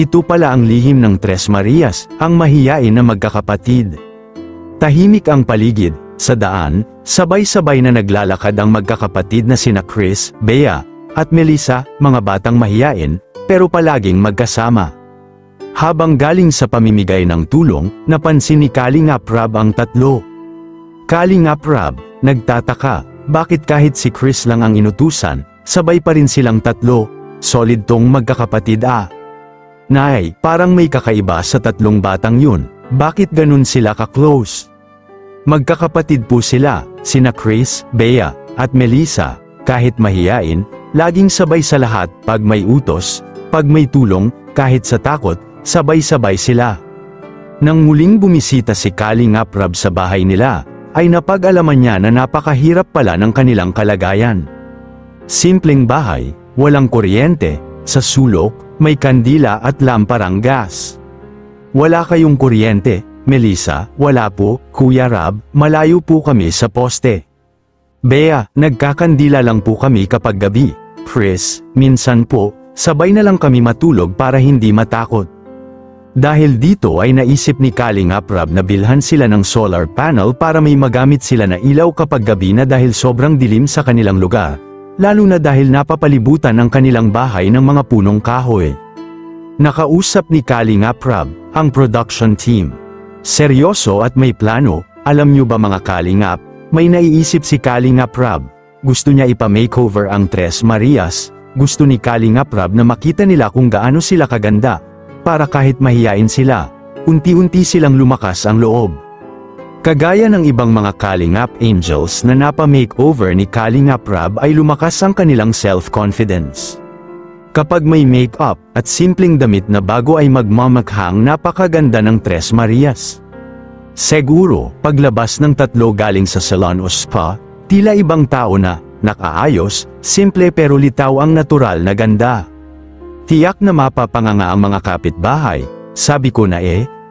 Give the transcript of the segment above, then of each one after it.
Ito pala ang lihim ng Tres Marias, ang mahiyain na magkakapatid. Tahimik ang paligid, sa daan, sabay-sabay na naglalakad ang magkakapatid na sina Chris, Bea, at Melissa, mga batang mahiyain, pero palaging magkasama. Habang galing sa pamimigay ng tulong, napansin ni Kalingap Rob ang tatlo. Kalingap Rob, nagtataka, bakit kahit si Chris lang ang inutusan, sabay pa rin silang tatlo, solid tong magkakapatid Nay, parang may kakaiba sa tatlong batang yun, bakit ganun sila ka-close? Magkakapatid po sila, sina Chris, Bea, at Melissa, kahit mahiyain, laging sabay sa lahat, pag may utos, pag may tulong, kahit sa takot, sabay-sabay sila. Nang muling bumisita si Kalingap Rob sa bahay nila, ay napag-alaman niya na napakahirap pala ng kanilang kalagayan. Simpleng bahay, walang kuryente, sa sulok, may kandila at lamparang gas. Wala kayong kuryente, Melissa? Wala po, Kuya Rob, malayo po kami sa poste. Bea, nagkakandila lang po kami kapag gabi. Chris, minsan po, sabay na lang kami matulog para hindi matakot. Dahil dito ay naisip ni Kalingap Rob na bilhan sila ng solar panel para may magamit sila na ilaw kapag gabi na dahil sobrang dilim sa kanilang lugar. Lalo na dahil napapalibutan ang kanilang bahay ng mga punong kahoy. Nakausap ni Kalingap Rob ang production team. Seryoso at may plano, alam nyo ba mga Kalingap, may naiisip si Kalingap Rob. Gusto niya ipa-makeover ang Tres Marias, gusto ni Kalingap Rob na makita nila kung gaano sila kaganda, para kahit mahiyain sila, unti-unti silang lumakas ang loob. Kagaya ng ibang mga Kalingap Angels na napa-makeover ni Kalingap Rob ay lumakas ang kanilang self-confidence. Kapag may make-up at simpleng damit na bago ay magmamakhang napakaganda ng Tres Marias. Siguro, paglabas ng tatlo galing sa salon o spa, tila ibang tao na, nakaayos, simple pero litaw ang natural na ganda. Tiyak na mapapanganga ang mga kapitbahay, sabi ko na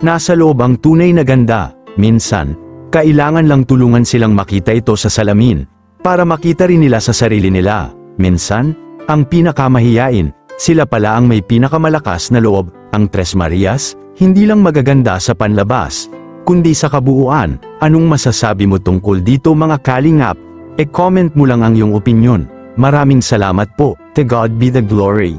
nasa loob ang tunay na ganda. Minsan, kailangan lang tulungan silang makita ito sa salamin, para makita rin nila sa sarili nila. Minsan, ang pinakamahiyain, sila pala ang may pinakamalakas na loob. Ang Tres Marias, hindi lang magaganda sa panlabas, kundi sa kabuuan. Anong masasabi mo tungkol dito mga Kalingap? E-comment mo lang ang iyong opinyon. Maraming salamat po. To God be the glory.